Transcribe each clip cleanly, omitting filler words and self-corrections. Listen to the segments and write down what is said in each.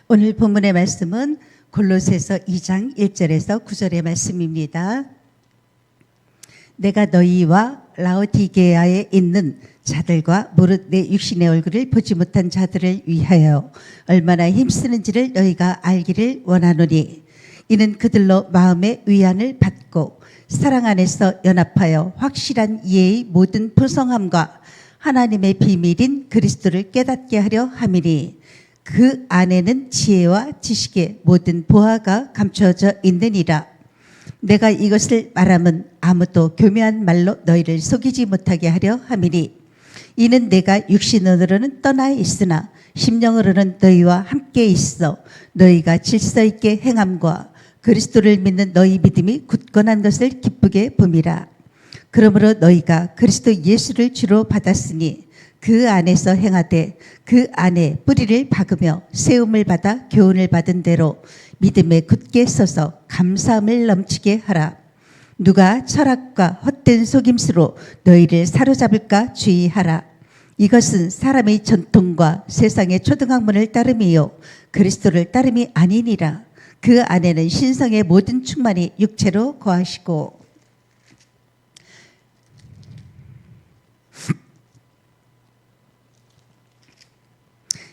오늘 본문의 말씀은 골로새서 2장 1절에서 9절의 말씀입니다. 내가 너희와 라오디게아에 있는 자들과 무릇 내 육신의 얼굴을 보지 못한 자들을 위하여 얼마나 힘쓰는지를 너희가 알기를 원하노니, 이는 그들로 마음의 위안을 받고 사랑 안에서 연합하여 확실한 이해의 모든 풍성함과 하나님의 비밀인 그리스도를 깨닫게 하려 함이니, 그 안에는 지혜와 지식의 모든 보화가 감추어져 있느니라. 내가 이것을 말함은 아무도 교묘한 말로 너희를 속이지 못하게 하려 함이니, 이는 내가 육신으로는 떠나 있으나 심령으로는 너희와 함께 있어 너희가 질서 있게 행함과 그리스도를 믿는 너희 믿음이 굳건한 것을 기쁘게 봄이라. 그러므로 너희가 그리스도 예수를 주로 받았으니 그 안에서 행하되 그 안에 뿌리를 박으며 세움을 받아 교훈을 받은 대로 믿음에 굳게 서서 감사함을 넘치게 하라. 누가 철학과 헛된 속임수로 너희를 사로잡을까 주의하라. 이것은 사람의 전통과 세상의 초등학문을 따름이요 그리스도를 따름이 아니니라. 그 안에는 신성의 모든 충만이 육체로 거하시고,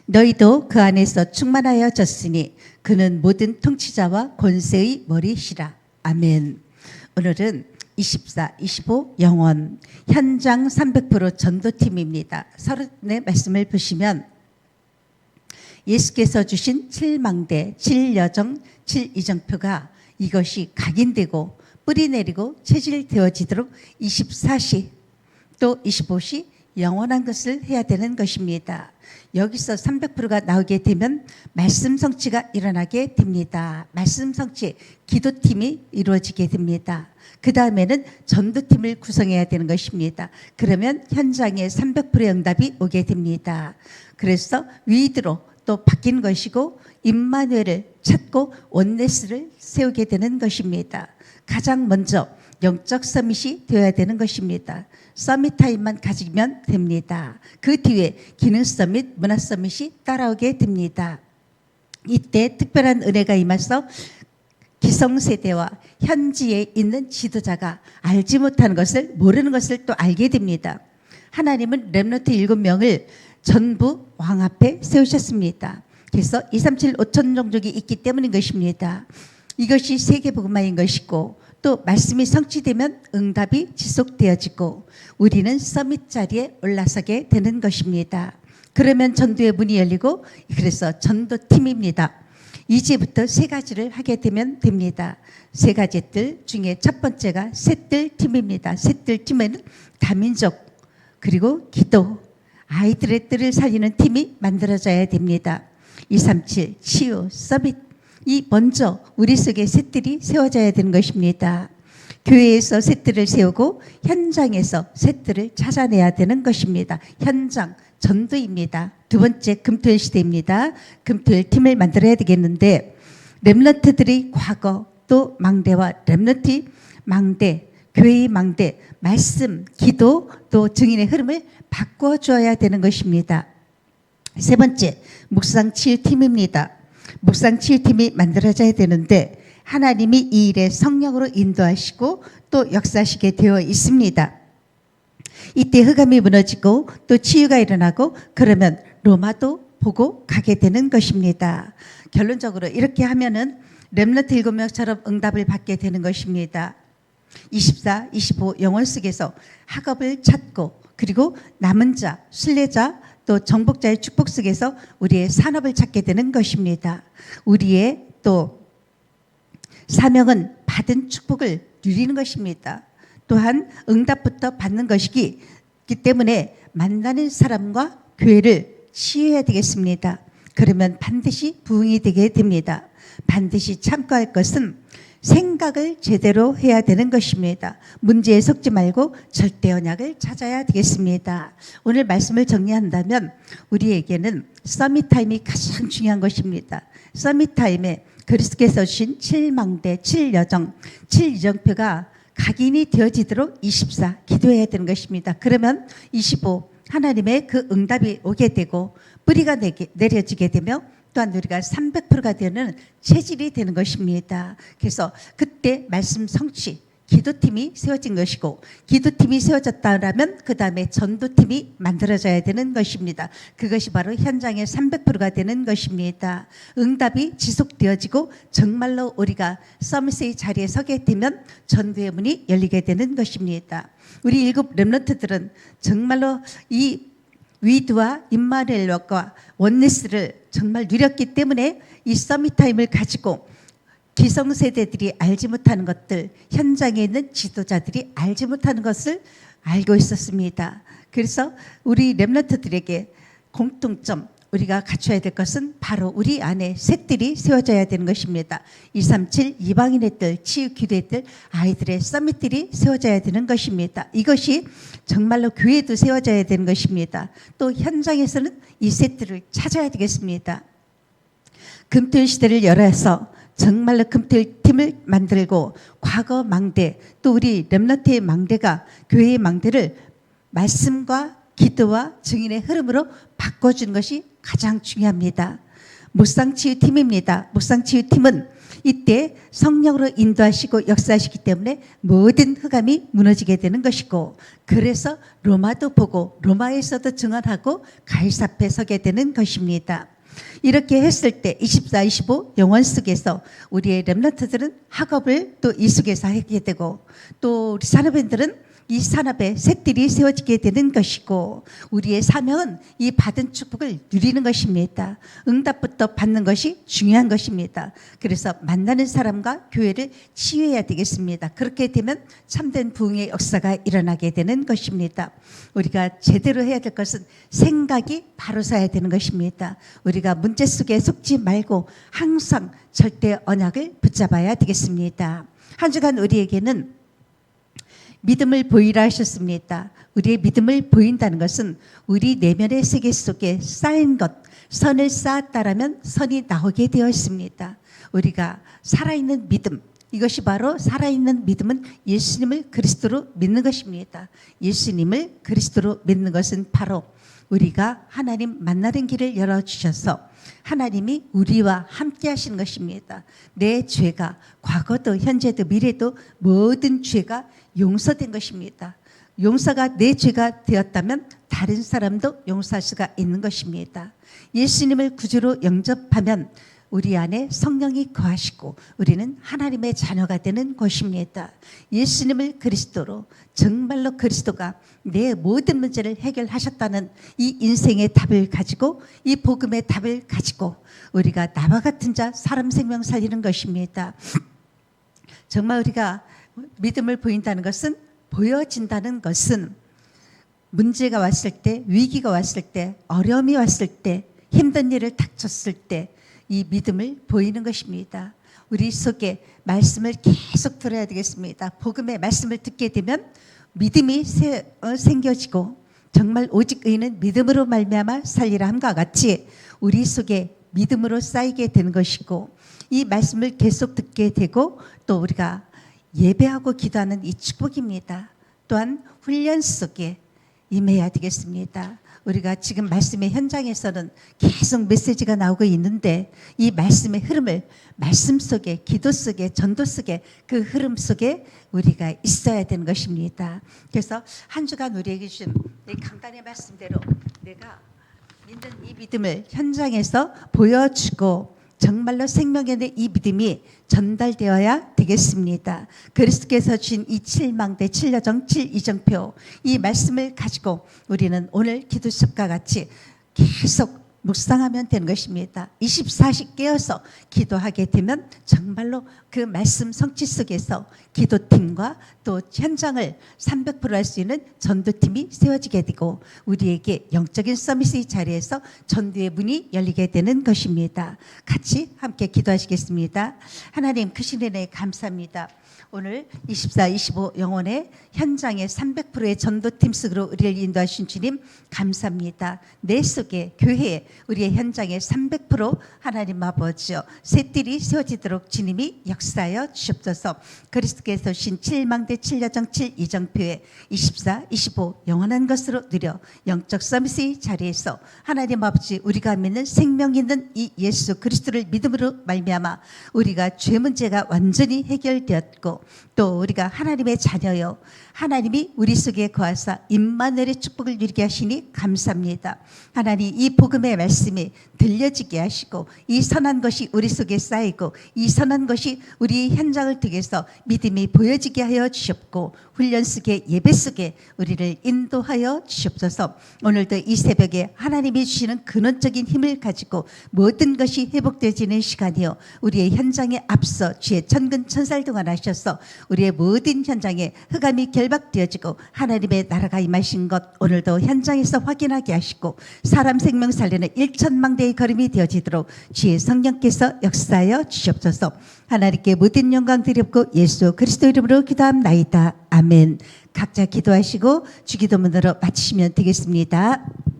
너희도 그 안에서 충만하여졌으니 그는 모든 통치자와 권세의 머리시라. 아멘. 오늘은 24, 25 영원 현장 300% 전도팀입니다. 서른의 말씀을 보시면 예수께서 주신 7망대, 7여정, 7이정표가 이것이 각인되고 뿌리 내리고 체질되어지도록 24시 또 25시 영원한 것을 해야 되는 것입니다. 여기서 300%가 나오게 되면 말씀 성취가 일어나게 됩니다. 말씀 성취, 기도팀이 이루어지게 됩니다. 그 다음에는 전도팀을 구성해야 되는 것입니다. 그러면 현장에 300%의 응답이 오게 됩니다. 그래서 위드로 또 바뀐 것이고 임마누엘을 찾고 원네스를 세우게 되는 것입니다. 가장 먼저 영적 서밋이 되어야 되는 것입니다. 서밋 타임만 가지면 됩니다. 그 뒤에 기능 서밋, 문화 서밋이 따라오게 됩니다. 이때 특별한 은혜가 임해서 기성세대와 현지에 있는 지도자가 알지 못하는 것을, 모르는 것을 또 알게 됩니다. 하나님은 렘넌트 7명을 전부 왕 앞에 세우셨습니다. 그래서 237 5천 종족이 있기 때문인 것입니다. 이것이 세계복음화인 것이고, 또 말씀이 성취되면 응답이 지속되어지고 우리는 서밋 자리에 올라서게 되는 것입니다. 그러면 전도의 문이 열리고, 그래서 전도팀입니다. 이제부터 세 가지를 하게 되면 됩니다. 세 가지 뜰 중에 첫 번째가 셋뜰 팀입니다. 셋뜰 팀에는 다민족, 그리고 기도, 아이들의 뜰을 살리는 팀이 만들어져야 됩니다. 237 치유 서밋, 이 먼저 우리 속에 셋들이 세워져야 되는 것입니다. 교회에서 셋들을 세우고 현장에서 셋들을 찾아내야 되는 것입니다. 현장 전도입니다. 두 번째 금토일 시대입니다. 금토일 팀을 만들어야 되겠는데, 렘넌트들이 과거 또 망대와 렘넌트 망대, 교회의 망대, 말씀, 기도 또 증인의 흐름을 바꿔줘야 되는 것입니다. 세 번째 묵상 치유팀입니다. 묵상 치유팀이 만들어져야 되는데 하나님이 이 일에 성령으로 인도하시고 또 역사하시게 되어 있습니다. 이때 흑암이 무너지고 또 치유가 일어나고, 그러면 로마도 보고 가게 되는 것입니다. 결론적으로 이렇게 하면은 렘넌트 7명처럼 응답을 받게 되는 것입니다. 24, 25 영원 속에서 학업을 찾고, 그리고 남은 자, 순례자, 또 정복자의 축복 속에서 우리의 산업을 찾게 되는 것입니다. 우리의 또 사명은 받은 축복을 누리는 것입니다. 또한 응답부터 받는 것이기 때문에 만나는 사람과 교회를 치유해야 되겠습니다. 그러면 반드시 부흥이 되게 됩니다. 반드시 참고할 것은 생각을 제대로 해야 되는 것입니다. 문제에 속지 말고 절대 언약을 찾아야 되겠습니다. 오늘 말씀을 정리한다면 우리에게는 서밋 타임이 가장 중요한 것입니다. 서밋 타임에 그리스도께서 주신 7망대, 7여정, 7이정표가 각인이 되어지도록 24 기도해야 되는 것입니다. 그러면 25 하나님의 그 응답이 오게 되고 뿌리가 내려지게 되며 또한 우리가 300%가 되는 체질이 되는 것입니다. 그래서 그때 말씀 성취, 기도팀이 세워진 것이고, 기도팀이 세워졌다면 그 다음에 전도팀이 만들어져야 되는 것입니다. 그것이 바로 현장의 300%가 되는 것입니다. 응답이 지속되어지고 정말로 우리가 서밋의 자리에 서게 되면 전도의 문이 열리게 되는 것입니다. 우리 일곱 렘넌트들은 정말로 이 위드와 임마누엘과 원네스를 정말 누렸기 때문에 이 서밋 타임을 가지고 기성세대들이 알지 못하는 것들, 현장에 있는 지도자들이 알지 못하는 것을 알고 있었습니다. 그래서 우리 렘넌트들에게 공통점, 우리가 갖춰야 될 것은 바로 우리 안에 셋들이 세워져야 되는 것입니다. 237 이방인의 뜰, 치유기도의 뜰, 아이들의 서밋들이 세워져야 되는 것입니다. 이것이 정말로 교회도 세워져야 되는 것입니다. 또 현장에서는 이 셋들을 찾아야 되겠습니다. 금토일 시대를 열어서 정말로 금토일 팀을 만들고 과거 망대, 또 우리 렘넌트의 망대가 교회의 망대를 말씀과 기도와 증인의 흐름으로 바꿔주는 것이 가장 중요합니다. 묵상치유팀입니다. 묵상치유팀은 이때 성령으로 인도하시고 역사하시기 때문에 모든 흑암이 무너지게 되는 것이고, 그래서 로마도 보고 로마에서도 증언하고 가이사 앞에 서게 되는 것입니다. 이렇게 했을 때 24, 25 영원 속에서 우리의 렘넌트들은 학업을 또 이 속에서 하게 되고, 또 우리 산업인들은 이 산업에 셋들이 세워지게 되는 것이고, 우리의 사명은 이 받은 축복을 누리는 것입니다. 응답부터 받는 것이 중요한 것입니다. 그래서 만나는 사람과 교회를 치유해야 되겠습니다. 그렇게 되면 참된 부흥의 역사가 일어나게 되는 것입니다. 우리가 제대로 해야 될 것은 생각이 바로 서야 되는 것입니다. 우리가 문제 속에 속지 말고 항상 절대 언약을 붙잡아야 되겠습니다. 한 주간 우리에게는 믿음을 보이라 하셨습니다. 우리의 믿음을 보인다는 것은 우리 내면의 세계 속에 쌓인 것, 선을 쌓았다라면 선이 나오게 되어 있습니다. 우리가 살아있는 믿음, 이것이 바로 살아있는 믿음은 예수님을 그리스도로 믿는 것입니다. 예수님을 그리스도로 믿는 것은 바로 우리가 하나님 만나는 길을 열어주셔서 하나님이 우리와 함께 하시는 것입니다. 내 죄가 과거도 현재도 미래도 모든 죄가 용서된 것입니다. 용서가 내 죄가 되었다면 다른 사람도 용서할 수가 있는 것입니다. 예수님을 구주로 영접하면 우리 안에 성령이 거하시고 우리는 하나님의 자녀가 되는 것입니다. 예수님을 그리스도로, 정말로 그리스도가 내 모든 문제를 해결하셨다는 이 인생의 답을 가지고, 이 복음의 답을 가지고 우리가 나와 같은 자 사람 생명 살리는 것입니다. 정말 우리가 믿음을 보인다는 것은, 보여진다는 것은 문제가 왔을 때, 위기가 왔을 때, 어려움이 왔을 때, 힘든 일을 닥쳤을 때 이 믿음을 보이는 것입니다. 우리 속에 말씀을 계속 들어야 되겠습니다. 복음의 말씀을 듣게 되면 믿음이 생겨지고, 정말 오직 의인은 믿음으로 말미암아 살리라 함과 같이 우리 속에 믿음으로 쌓이게 되는 것이고, 이 말씀을 계속 듣게 되고 또 우리가 예배하고 기도하는 이 축복입니다. 또한 훈련 속에 임해야 되겠습니다. 우리가 지금 말씀의 현장에서는 계속 메시지가 나오고 있는데, 이 말씀의 흐름을 말씀 속에, 기도 속에, 전도 속에, 그 흐름 속에 우리가 있어야 되는 것입니다. 그래서 한 주간 우리에게 주신 이 강단의 말씀대로 내가 믿는 이 믿음을 현장에서 보여주고, 정말로 생명의 이 믿음이 전달되어야 되겠습니다. 그리스도께서 주신 이 7망대, 7여정, 7이정표, 이 말씀을 가지고 우리는 오늘 기도 시간과 같이 계속 묵상하면 되는 것입니다. 24시 깨어서 기도하게 되면 정말로 그 말씀 성취 속에서 기도팀과 또 현장을 300% 할 수 있는 전도팀이 세워지게 되고, 우리에게 영적인 서밋의 자리에서 전도의 문이 열리게 되는 것입니다. 같이 함께 기도하시겠습니다. 하나님, 크신 은혜 감사합니다. 오늘 24, 25 영혼의 현장의 300%의 전도팀 속으로 우리를 인도하신 주님 감사합니다. 내 속에 교회에 우리의 현장의 300% 하나님 아버지여 새들이 세워지도록 주님이 역사하여 주옵소서. 그리스도께서 신 7망대 7여정 7이정표에 24, 25 영원한 것으로 누려 영적 서밋의 자리에서 하나님 아버지 우리가 믿는 생명 있는 이 예수 그리스도를 믿음으로 말미암아 우리가 죄 문제가 완전히 해결되었고 또 우리가 하나님의 자녀요 하나님이 우리 속에 거하사 임마누엘의 축복을 누리게 하시니 감사합니다. 하나님 이 복음의 말씀이 들려지게 하시고 이 선한 것이 우리 속에 쌓이고 이 선한 것이 우리 현장을 통해서 믿음이 보여지게 하여 주시옵고 훈련 속에 예배 속에 우리를 인도하여 주시옵소서. 오늘도 이 새벽에 하나님이 주시는 근원적인 힘을 가지고 모든 것이 회복되어지는 시간이요 우리의 현장에 앞서 주의 천근 천살 동안하셔서 우리의 모든 현장에 흑암이 결박되어지고 하나님의 나라가 임하신 것 오늘도 현장에서 확인하게 하시고 사람 생명 살리는 1천망대의 걸음이 되어지도록 주의 성령께서 역사하여 주시옵소서. 하나님께 모든 영광 드리옵고 예수 그리스도 이름으로 기도합나이다. 아멘. 각자 기도하시고 주기도문으로 마치시면 되겠습니다.